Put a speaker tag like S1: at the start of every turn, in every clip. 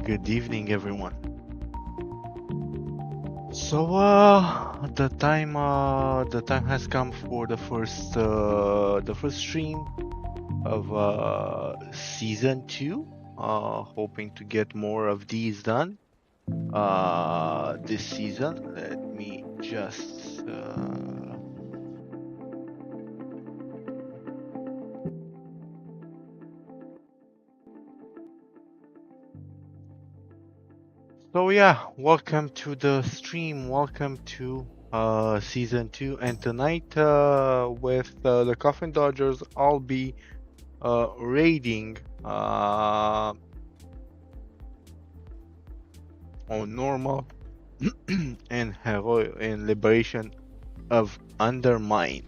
S1: Good evening, everyone. So, the time has come for the first stream of season 2. Hoping to get more of these done this season. Let me just So yeah, welcome to the stream. Welcome to season 2. And tonight, with the Coffin Dodgers, I'll be raiding on normal and heroic and Liberation of Undermine.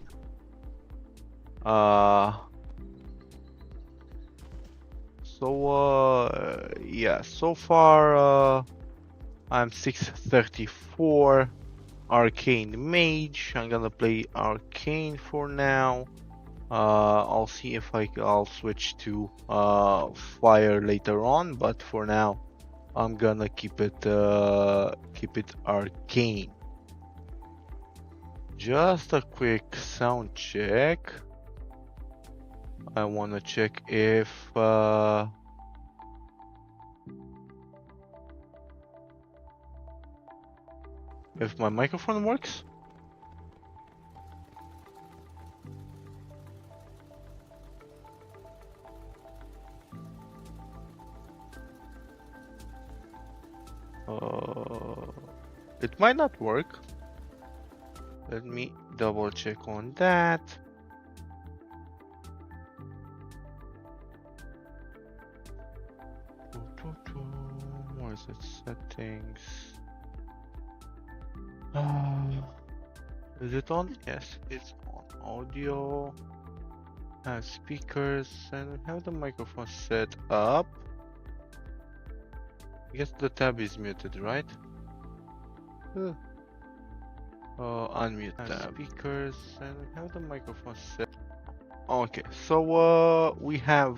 S1: Yeah, so far I'm 634 Arcane Mage. I'm gonna play Arcane for now. I'll see if I'll switch to Fire later on, but for now I'm gonna keep it Arcane. Just a quick sound check. I wanna check if my microphone works. It might not work. Let me double check on that. Where is it? Settings. Is it on? Yes, it's on. Audio. Have speakers and have the microphone set up. I guess the tab is muted, right? Unmute tab. Speakers and have the microphone set. Okay, so we have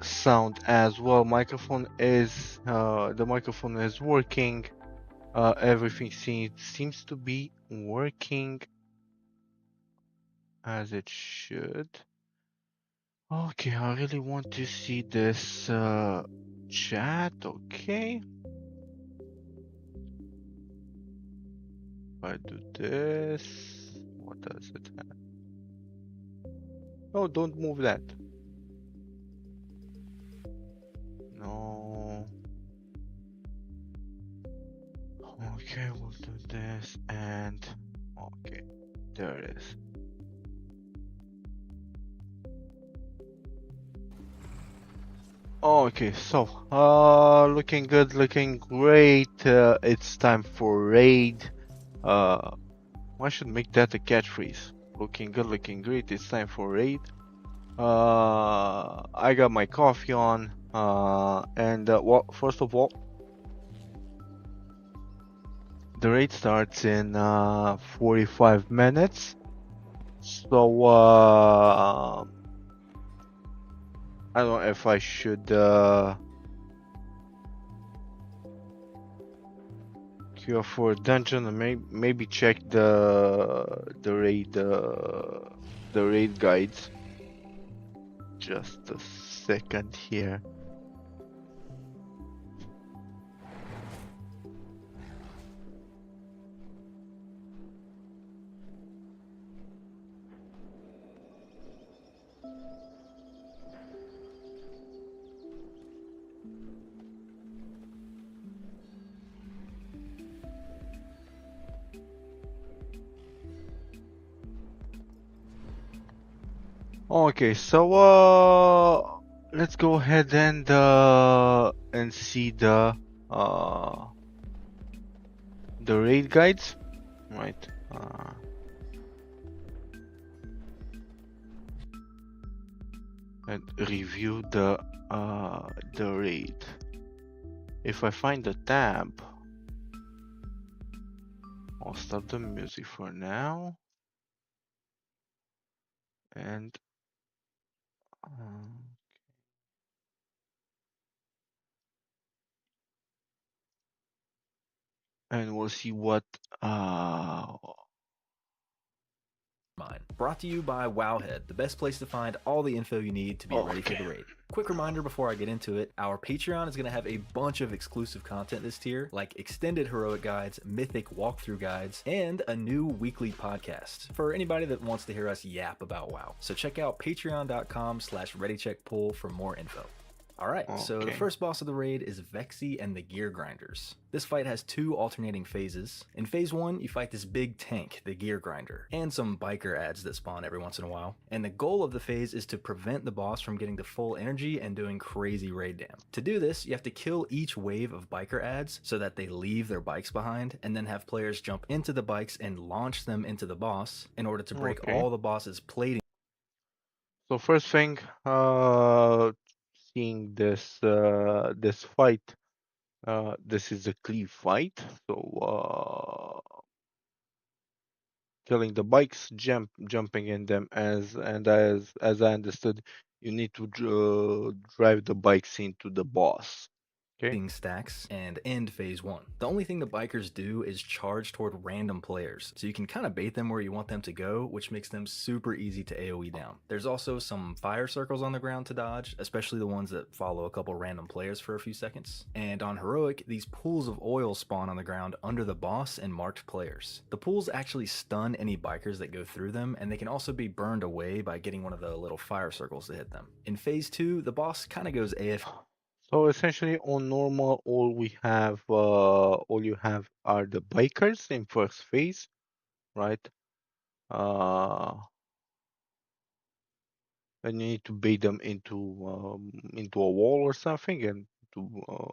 S1: sound as well. Microphone is the microphone is working. Everything seems to be working as it should. Okay, I really want to see this chat. Okay. If I do this, what does it have? Oh, don't move that. No. Okay, we'll do this and okay, there it is. Okay, so looking good, looking great. It's time for raid. I should make that a catchphrase. Looking good, looking great. It's time for raid. I got my coffee on. And well, first of all, the raid starts in 45 minutes. So I don't know if I should queue for a dungeon and maybe check the raid guides. Just a second here. Okay, so let's go ahead and see the raid guides, right? And review the raid. If I find the tab, I'll stop the music for now. And and we'll see what
S2: Mine. Brought to you by Wowhead, the best place to find all the info you need to be ready for the raid. Quick reminder before I get into it, our Patreon is going to have a bunch of exclusive content this tier, like extended heroic guides, mythic walkthrough guides, and a new weekly podcast for anybody that wants to hear us yap about WoW. So check out patreon.com/readycheckpool for more info. Alright, so the first boss of the raid is Vexy and the Gear Grinders. This fight has two alternating phases. In phase 1, you fight this big tank, the Gear Grinder, and some biker ads that spawn every once in a while. And the goal of the phase is to prevent the boss from getting to full energy and doing crazy raid dam. To do this, you have to kill each wave of biker ads so that they leave their bikes behind, and then have players jump into the bikes and launch them into the boss in order to break all the boss's plating.
S1: So first thing, seeing this this fight, this is a cleave fight. So killing the bikes, jumping in them, as I understood, you need to drive the bikes into the boss. Okay.
S2: Stacks and end phase 1. The only thing the bikers do is charge toward random players, so you can kind of bait them where you want them to go, which makes them super easy to AoE down. There's also some fire circles on the ground to dodge, especially the ones that follow a couple random players for a few seconds. And on heroic, these pools of oil spawn on the ground under the boss and marked players. The pools actually stun any bikers that go through them, and they can also be burned away by getting one of the little fire circles to hit them. In phase 2, the boss kind of goes AFK.
S1: So essentially, on normal, all you have are the bikers in first phase, right? And you need to bait them into a wall or something, and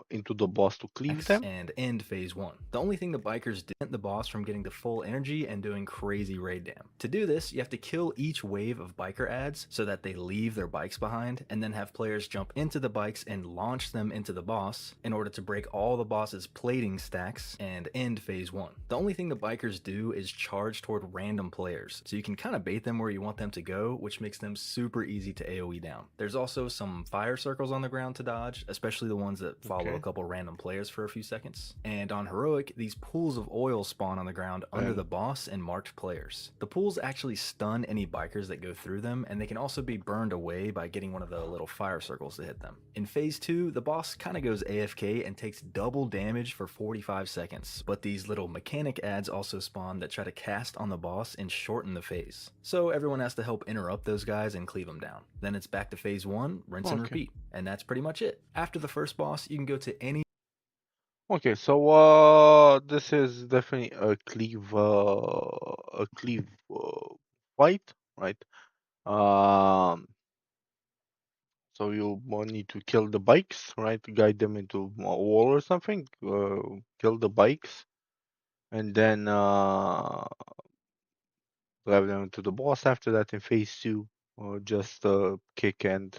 S1: into the boss to cleave them.
S2: And end phase 1. The only thing the bikers do prevent the boss from getting to full energy and doing crazy raid dam. To do this, you have to kill each wave of biker ads so that they leave their bikes behind, and then have players jump into the bikes and launch them into the boss in order to break all the boss's plating stacks and end phase 1. The only thing the bikers do is charge toward random players, so you can kind of bait them where you want them to go, which makes them super easy to AoE down. There's also some fire circles on the ground to dodge, especially the ones that follow a couple random players for a few seconds. And on heroic, these pools of oil spawn on the ground under the boss and marked players. The pools actually stun any bikers that go through them, and they can also be burned away by getting one of the little fire circles to hit them. In phase 2, the boss kind of goes AFK and takes double damage for 45 seconds, but these little mechanic ads also spawn that try to cast on the boss and shorten the phase. So everyone has to help interrupt those guys and cleave them down. Then it's back to phase 1, rinse and repeat. And that's pretty much it. After the first boss, you can go to any...
S1: Okay, so this is definitely a cleave fight, right? So you need to kill the bikes, right? Guide them into a wall or something. Kill the bikes, and then drive them to the boss. After that, in phase 2, just kick and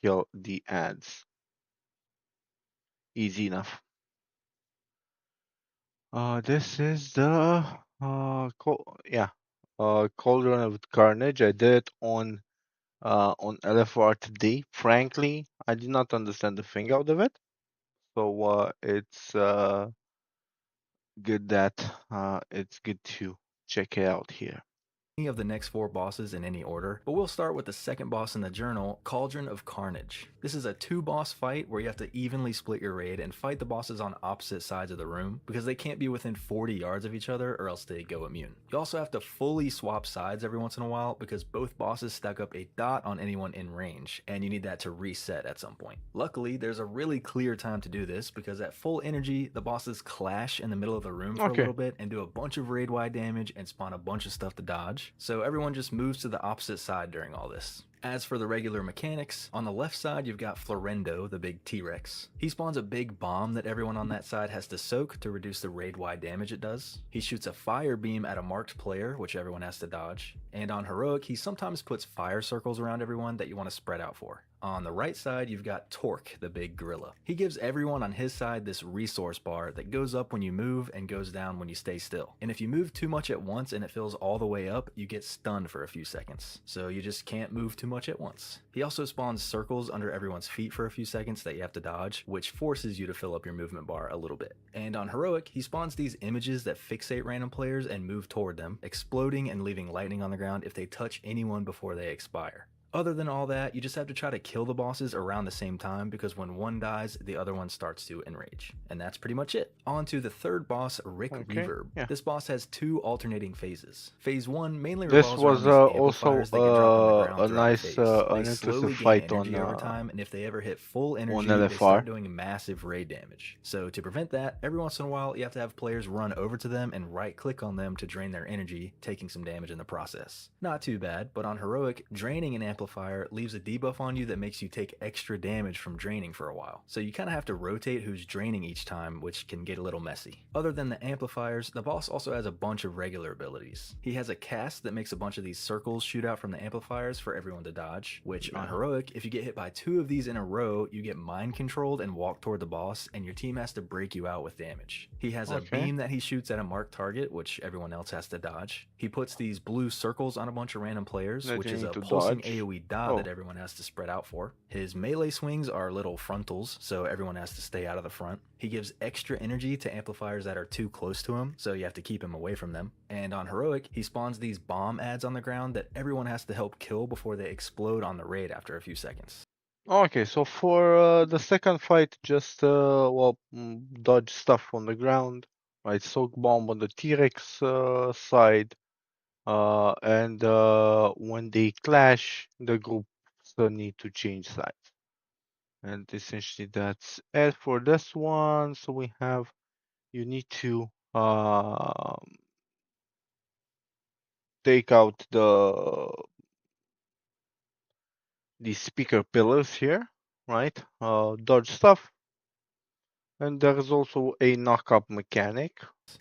S1: kill the ads. Easy enough. This is the Cauldron of Carnage. I did it on LFR today. Frankly, I did not understand the thing out of it. So it's good to check it out here.
S2: of the next 4 bosses in any order, but we'll start with the second boss in the journal, Cauldron of Carnage. This is a 2-boss fight where you have to evenly split your raid and fight the bosses on opposite sides of the room, because they can't be within 40 yards of each other or else they go immune. You also have to fully swap sides every once in a while, because both bosses stack up a dot on anyone in range, and you need that to reset at some point. Luckily, there's a really clear time to do this, because at full energy, the bosses clash in the middle of the room for a little bit and do a bunch of raid-wide damage and spawn a bunch of stuff to dodge. So everyone just moves to the opposite side during all this. As for the regular mechanics, on the left side you've got Florendo, the big T-Rex. He spawns a big bomb that everyone on that side has to soak to reduce the raid-wide damage it does. He shoots a fire beam at a marked player, which everyone has to dodge. And on heroic, he sometimes puts fire circles around everyone that you want to spread out for. On the right side, you've got Torque, the big gorilla. He gives everyone on his side this resource bar that goes up when you move and goes down when you stay still. And if you move too much at once and it fills all the way up, you get stunned for a few seconds. So you just can't move too much at once. He also spawns circles under everyone's feet for a few seconds that you have to dodge, which forces you to fill up your movement bar a little bit. And on Heroic, he spawns these images that fixate random players and move toward them, exploding and leaving lightning on the ground if they touch anyone before they expire. Other than all that, you just have to try to kill the bosses around the same time, because when one dies, the other one starts to enrage. And that's pretty much it. On to the third boss, Rick Reverb.
S1: Yeah.
S2: This boss has 2 alternating phases. Phase 1 mainly
S1: This
S2: revolves
S1: was
S2: around these
S1: also
S2: amplifiers that get dropped on the ground
S1: a
S2: throughout
S1: nice,
S2: the phase.
S1: an
S2: They
S1: interesting
S2: slowly gain
S1: fight
S2: energy
S1: on
S2: over time, and if they ever hit full energy,
S1: on
S2: they
S1: LFR.
S2: start doing massive raid damage. So to prevent that, every once in a while, you have to have players run over to them and right-click on them to drain their energy, taking some damage in the process. Not too bad, but on Heroic, draining an amplifier leaves a debuff on you that makes you take extra damage from draining for a while. So you kind of have to rotate who's draining each time, which can get a little messy. Other than the amplifiers, the boss also has a bunch of regular abilities. He has a cast that makes a bunch of these circles shoot out from the amplifiers for everyone to dodge, which on Heroic, if you get hit by 2 of these in a row, you get mind controlled and walk toward the boss, and your team has to break you out with damage. He has a beam that he shoots at a marked target, which everyone else has to dodge. He puts these blue circles on a bunch of random players, which is a pulsing AoE dot that everyone has to spread out for. His melee swings are little frontals, so everyone has to stay out of the front. He gives extra energy to amplifiers that are too close to him, so you have to keep him away from them. And on Heroic, he spawns these bomb ads on the ground that everyone has to help kill before they explode on the raid after a few seconds.
S1: Okay, so for the second fight, just dodge stuff on the ground, right? Soak bomb on the T-Rex side, and when they clash, the groups need to change sides. And essentially that's it for this one. So we have, you need to take out the speaker pillars here, right? Dodge stuff. And there is also a knock-up mechanic.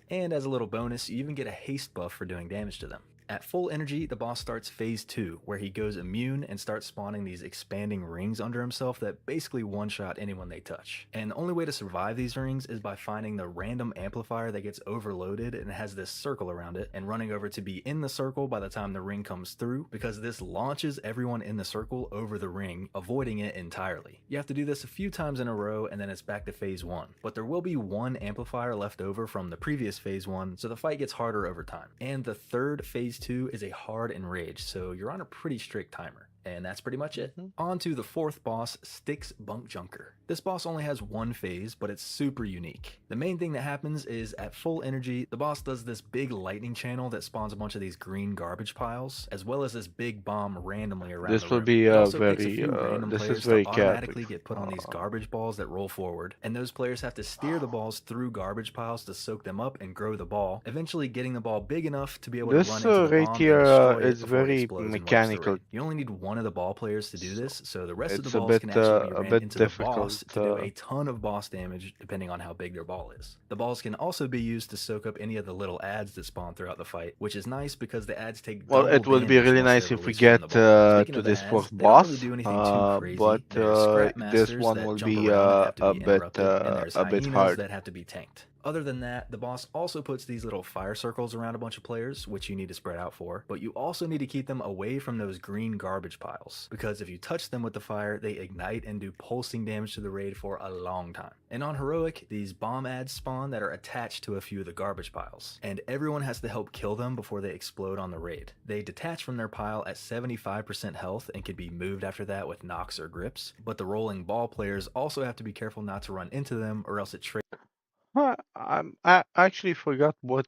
S2: And as a little bonus, you even get a haste buff for doing damage to them. At full energy, the boss starts phase 2, where he goes immune and starts spawning these expanding rings under himself that basically one-shot anyone they touch. And the only way to survive these rings is by finding the random amplifier that gets overloaded and has this circle around it, and running over to be in the circle by the time the ring comes through, because this launches everyone in the circle over the ring, avoiding it entirely. You have to do this a few times in a row, and then it's back to phase 1. But there will be 1 amplifier left over from the previous phase 1, so the fight gets harder over time. And the third phase 2 is a hard enrage, so you're on a pretty strict timer. And that's pretty much it. On to the fourth boss, Styx Bunk Junker. This boss only has 1 phase, but it's super unique. The main thing that happens is at full energy, the boss does this big lightning channel that spawns a bunch of these green garbage piles, as well as this big bomb randomly around
S1: This
S2: the
S1: will
S2: room.
S1: be
S2: It also
S1: very,
S2: picks a few random
S1: this
S2: players
S1: is very
S2: to automatically
S1: chaotic.
S2: get put on these garbage balls that roll forward, and those players have to steer the balls through garbage piles to soak them up and grow the ball, eventually getting the ball big enough to be able to run into the
S1: right
S2: bomb
S1: here
S2: and destroy it
S1: is
S2: before it
S1: very
S2: explodes and wipes the
S1: mechanical.
S2: raid. You only need 1 of the ball players to do this, so the rest of the
S1: It's a
S2: balls can actually be
S1: a
S2: ran
S1: bit
S2: into the boss
S1: difficult.
S2: to do a ton of boss damage depending on how big their ball is. The balls can also be used to soak up any of the little ads that spawn throughout the fight, which is nice because the ads take
S1: Well,
S2: double
S1: it would be
S2: damage
S1: really
S2: once
S1: nice
S2: they're
S1: if we
S2: released from
S1: get
S2: the ball. Speaking
S1: to
S2: of the
S1: this
S2: ads,
S1: fourth
S2: they don't really
S1: boss,
S2: do anything too crazy.
S1: but
S2: There's scrap
S1: this
S2: masters
S1: one
S2: that
S1: will
S2: jump
S1: be
S2: around and have to
S1: a
S2: be
S1: bit
S2: interrupted, and there's
S1: a bit
S2: hyenas
S1: hard.
S2: that have to be tanked. Other than that, the boss also puts these little fire circles around a bunch of players, which you need to spread out for, but you also need to keep them away from those green garbage piles, because if you touch them with the fire, they ignite and do pulsing damage to the raid for a long time. And on Heroic, these bomb ads spawn that are attached to a few of the garbage piles, and everyone has to help kill them before they explode on the raid. They detach from their pile at 75% health and can be moved after that with knocks or grips, but the rolling ball players also have to be careful not to run into them, or else it
S1: I actually forgot what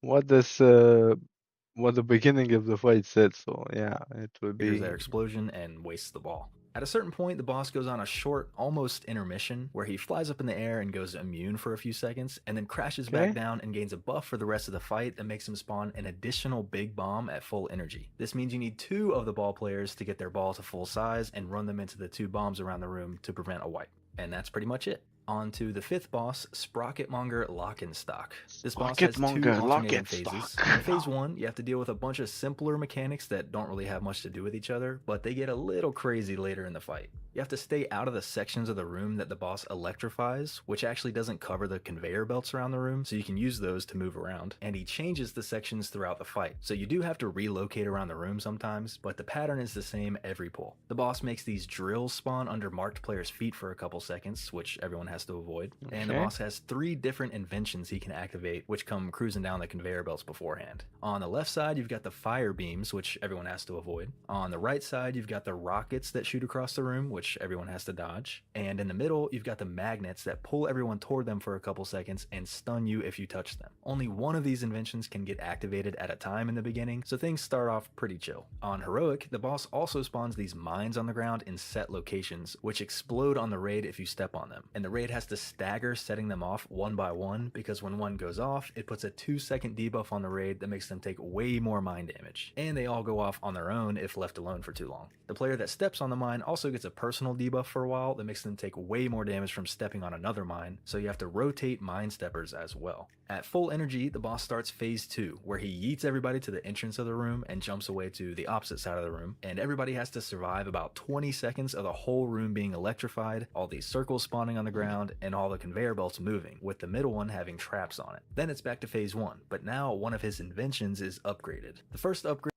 S1: what this what the beginning of the fight said. So yeah, it will
S2: triggers
S1: be.
S2: their explosion and wastes the ball. At a certain point, the boss goes on a short, almost intermission, where he flies up in the air and goes immune for a few seconds, and then crashes back down and gains a buff for the rest of the fight that makes him spawn an additional big bomb at full energy. This means you need 2 of the ball players to get their ball to full size and run them into the 2 bombs around the room to prevent a wipe. And that's pretty much it. On to the fifth boss, Sprocketmonger Lock-and-Stock. This boss has two
S1: Pocketmonger, lock
S2: alternating
S1: and stock.
S2: phases. In phase 1, you have to deal with a bunch of simpler mechanics that don't really have much to do with each other, but they get a little crazy later in the fight. You have to stay out of the sections of the room that the boss electrifies, which actually doesn't cover the conveyor belts around the room, so you can use those to move around. And he changes the sections throughout the fight, so you do have to relocate around the room sometimes, but the pattern is the same every pull. The boss makes these drills spawn under marked players' feet for a couple seconds, which everyone has to avoid. And the
S1: Okay.
S2: boss has 3 different inventions he can activate, which come cruising down the conveyor belts beforehand. On the left side, you've got the fire beams, which everyone has to avoid. On the right side, you've got the rockets that shoot across the room, which everyone has to dodge. And in the middle, you've got the magnets that pull everyone toward them for a couple seconds and stun you if you touch them. Only one of these inventions can get activated at a time in the beginning, so things start off pretty chill. On Heroic, the boss also spawns these mines on the ground in set locations, which explode on the raid if you step on them. And the raid has to stagger setting them off one by one, because when one goes off, it puts a 2-second debuff on the raid that makes them take way more mine damage. And they all go off on their own if left alone for too long. The player that steps on the mine also gets a personal debuff for a while that makes them take way more damage from stepping on another mine, so you have to rotate mine steppers as well. At full energy, the boss starts phase 2, where he yeets everybody to the entrance of the room and jumps away to the opposite side of the room, and everybody has to survive about 20 seconds of the whole room being electrified, all these circles spawning on the ground, and all the conveyor belts moving, with the middle one having traps on it. Then it's back to phase 1, but now one of his inventions is upgraded. The first upgrade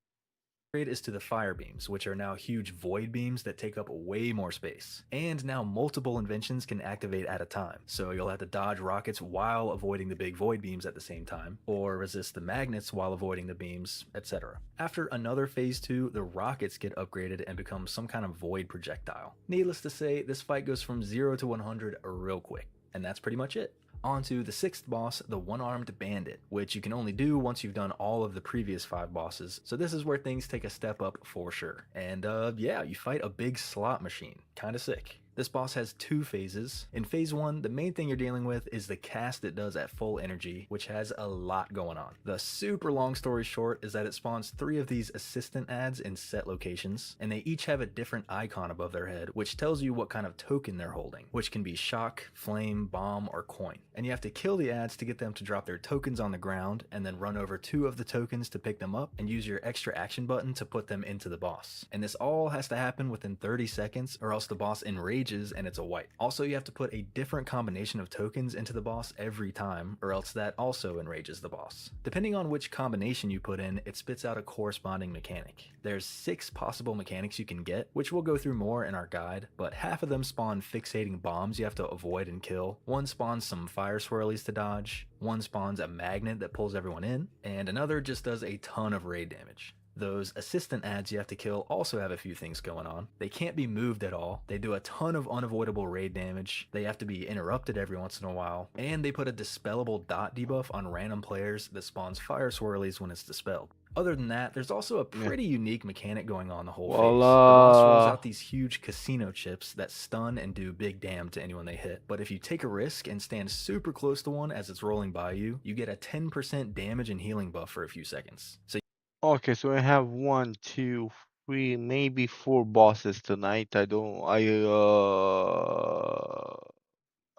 S2: is to the fire beams, which are now huge void beams that take up way more space. And now multiple inventions can activate at a time, so you'll have to dodge rockets while avoiding the big void beams at the same time, or resist the magnets while avoiding the beams, etc. After another phase 2, the rockets get upgraded and become some kind of void projectile. Needless to say, this fight goes from 0 to 100 real quick, and that's pretty much it. On to the sixth boss, the One-Armed Bandit, which you can only do once you've done all of the previous 5 bosses, so this is where things take a step up for sure. And yeah, you fight a big slot machine. Kinda sick. This boss has 2 phases. In phase 1, the main thing you're dealing with is the cast it does at full energy, which has a lot going on. The super long story short is that it spawns 3 of these assistant ads in set locations, and they each have a different icon above their head, which tells you what kind of token they're holding, which can be shock, flame, bomb, or coin. And you have to kill the ads to get them to drop their tokens on the ground, and then run over 2 of the tokens to pick them up, and use your extra action button to put them into the boss. And this all has to happen within 30 seconds, or else the boss enrages and it's a wipe. Also, you have to put a different combination of tokens into the boss every time, or else that also enrages the boss. Depending on which combination you put in, it spits out a corresponding mechanic. There's 6 possible mechanics you can get, which we'll go through more in our guide, but half of them spawn fixating bombs you have to avoid and kill, one spawns some fire swirlies to dodge, one spawns a magnet that pulls everyone in, and another just does a ton of raid damage. Those assistant ads you have to kill also have a few things going on. They can't be moved at all, they do a ton of unavoidable raid damage, they have to be interrupted every once in a while, and they put a dispellable dot debuff on random players that spawns fire swirlies when it's dispelled. Other than that, there's also a
S1: Yeah.
S2: pretty unique mechanic going on the whole
S1: Well,
S2: phase. The boss rolls out these huge casino chips that stun and do big damn to anyone they hit, but if you take a risk and stand super close to one as it's rolling by you, you get a 10% damage and healing buff for a few seconds. So
S1: Okay, so I have 1, 2, 3, maybe 4 bosses tonight.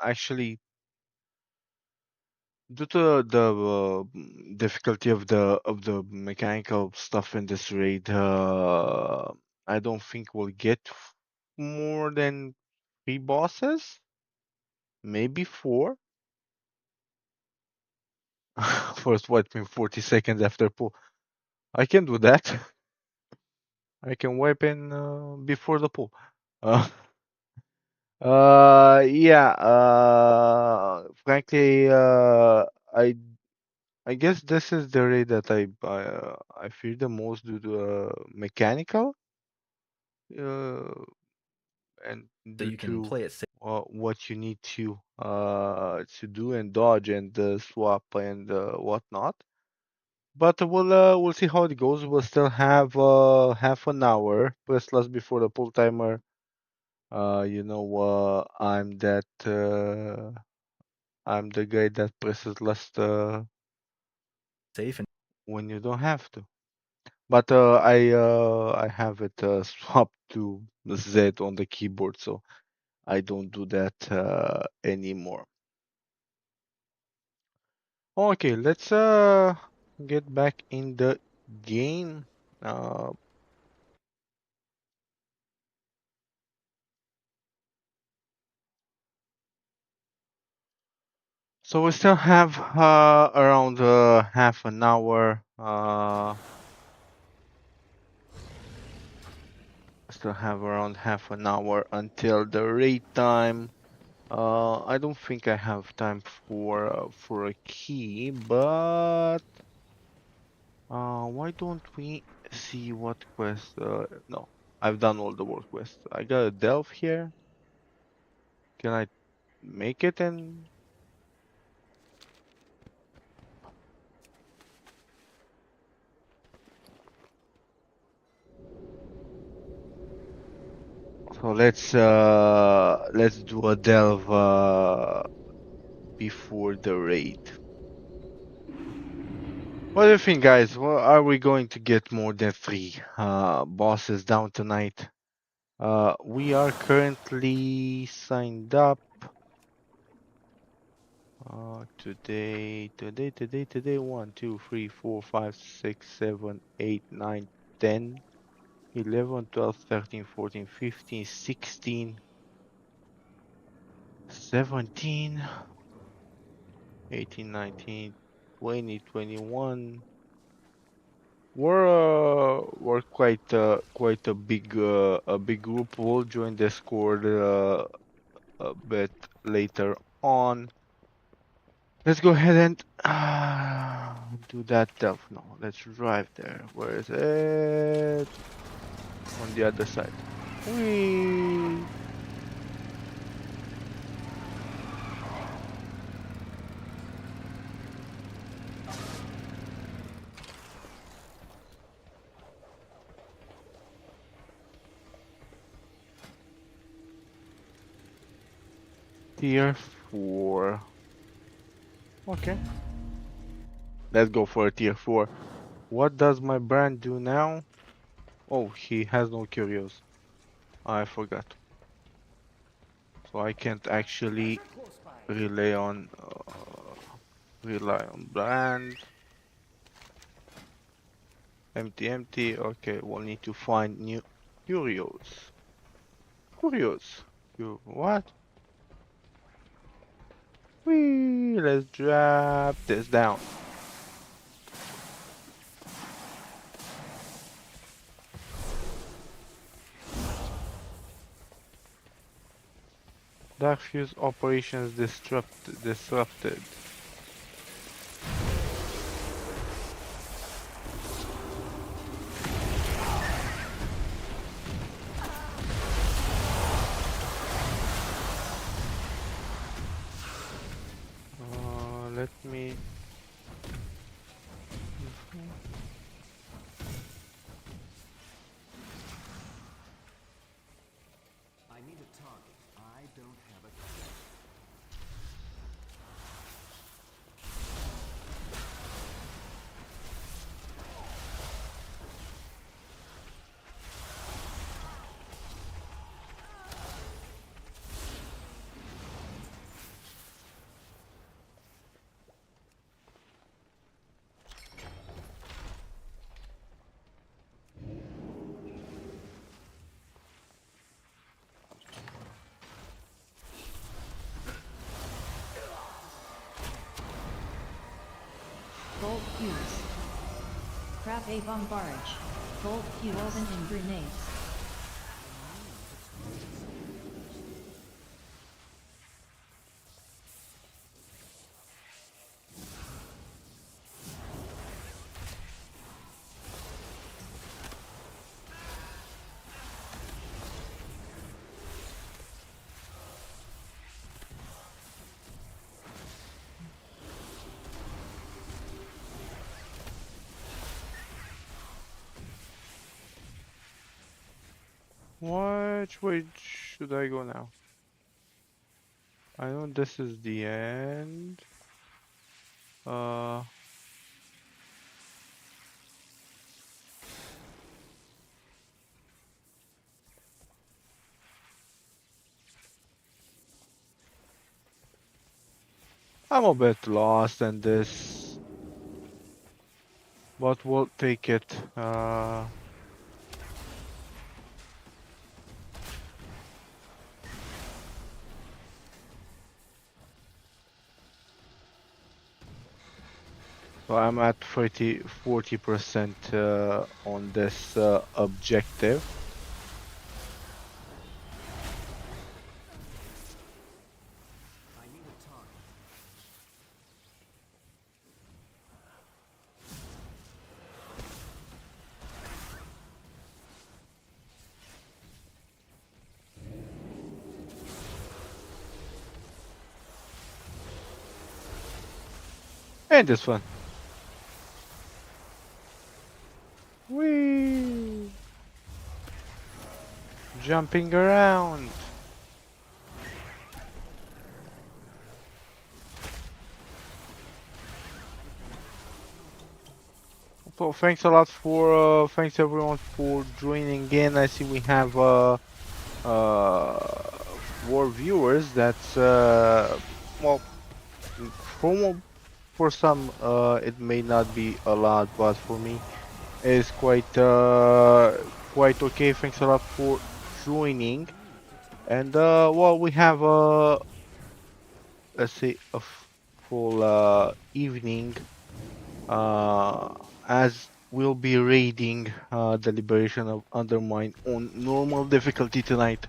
S1: Actually, due to the difficulty of the mechanical stuff in this raid, I don't think we'll get more than 3 bosses, maybe 4. First wipe in 40 seconds after pull. I can do that. I can wipe in before the pull. Uh, yeah. Frankly, I guess this is the raid that I fear the most due to mechanical, uh, and due
S2: you can
S1: to
S2: play it safe.
S1: what you need to do and dodge and swap and whatnot. But we'll see how it goes. We'll still have half an hour plus plus before the pull timer. I'm the guy that presses last
S2: Safe and
S1: when you don't have to. But I have it swapped to Z on the keyboard, so I don't do that anymore. Okay, let's get back in the game. So we still have around half an hour. Still have around half an hour until the raid time. I don't think I have time for a key, but why don't we see what quest? No, I've done all the work quests. I got a delve here. Can I make it? And so let's do a delve before the raid. What do you think, guys? Well, are we going to get more than 3 bosses down tonight? We are currently signed up. Today, 1, 2, 3, 4, 5, 6, 7, 8, 9, 10, 11, 12, 13, 14, 15, 16, 17, 18, 19, 20, 21. We're quite a big group. We'll join Discord a bit later on. Let's go ahead and do that delve. No, let's drive there. Where is it? On the other side. Whee! Tier 4. Okay. Let's go for a tier 4. What does my brand do now? Oh, he has no curios. I forgot. So I can't actually rely on brand. Empty. Okay, we'll need to find new curios. You what? Whee! Let's drop this down. Dark Fuse operations disrupted. Let me.
S3: I need a target. I don't have a
S4: Gold fuse. Craft a bomb barrage. Gold fuse and grenades.
S1: Which way should I go now? I know this is the end. Uh. I'm a bit lost in this, but we'll take it. So I'm at 40% on this objective.
S3: I need a target.
S1: And this one. Whee! Jumping around. So thanks a lot for thanks everyone for joining in. I see we have 4 viewers. That's well, for some it may not be a lot, but for me it's quite okay. Thanks a lot for joining. And well, we have let's say a full evening as we'll be raiding the Liberation of Undermine on normal difficulty tonight,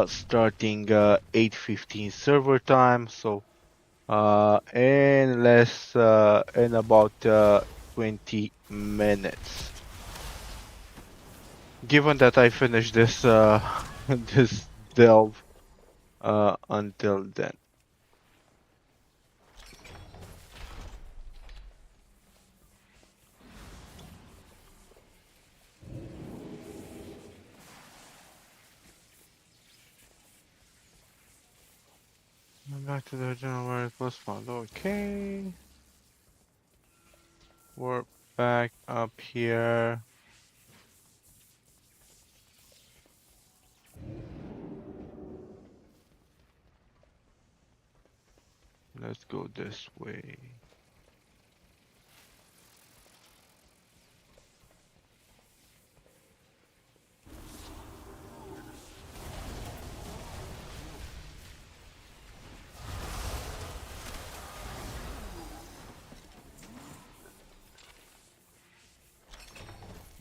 S1: starting 8:15 server time. So in about 20 minutes. Given that I finish this this delve until then. Back to the general where it was found. Okay. We're back up here. Let's go this way.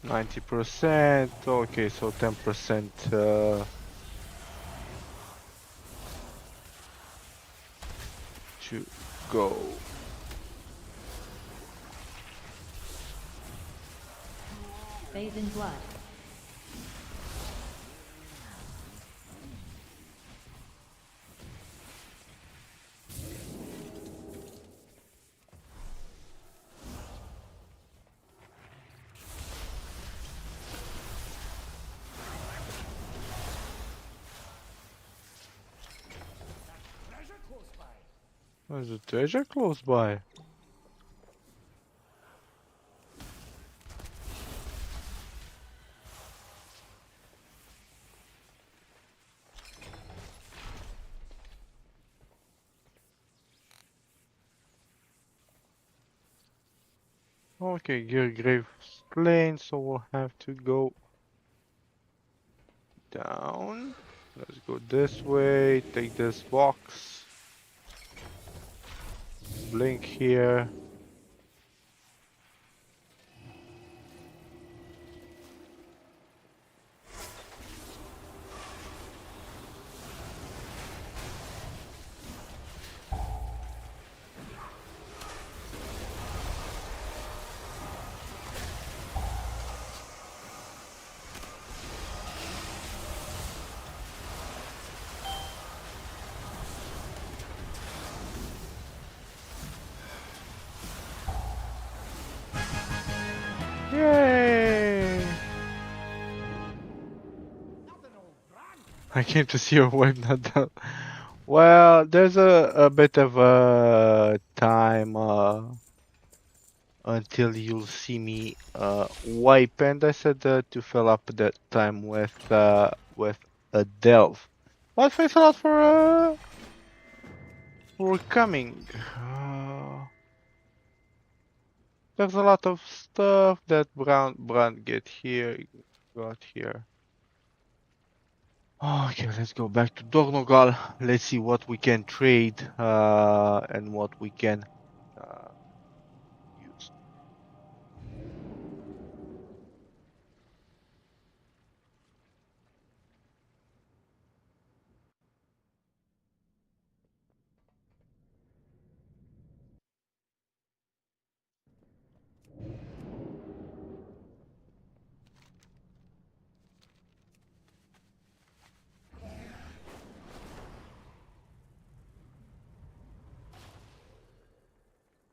S1: %. Okay, so 10% to go.
S4: Bathe in blood.
S1: There's a treasure close by. Okay, Gear Grave Lane, so we'll have to go down. Let's go this way, take this box. Blink here. Yay! I came to see your wife not done. Well, there's a bit of a time until you'll see me wipe, and I said to fill up that time with a delve. But thanks a lot for for coming. There's a lot of stuff that Brand got here. Okay, let's go back to Dornogal. Let's see what we can trade and what we can use.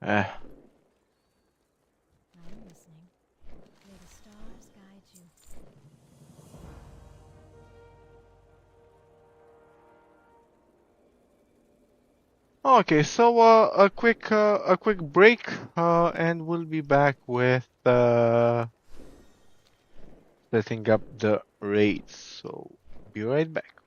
S1: Eh.
S5: I'm listening. May the stars guide you.
S1: Okay, so a quick break, and we'll be back with setting up the raids. So be right back.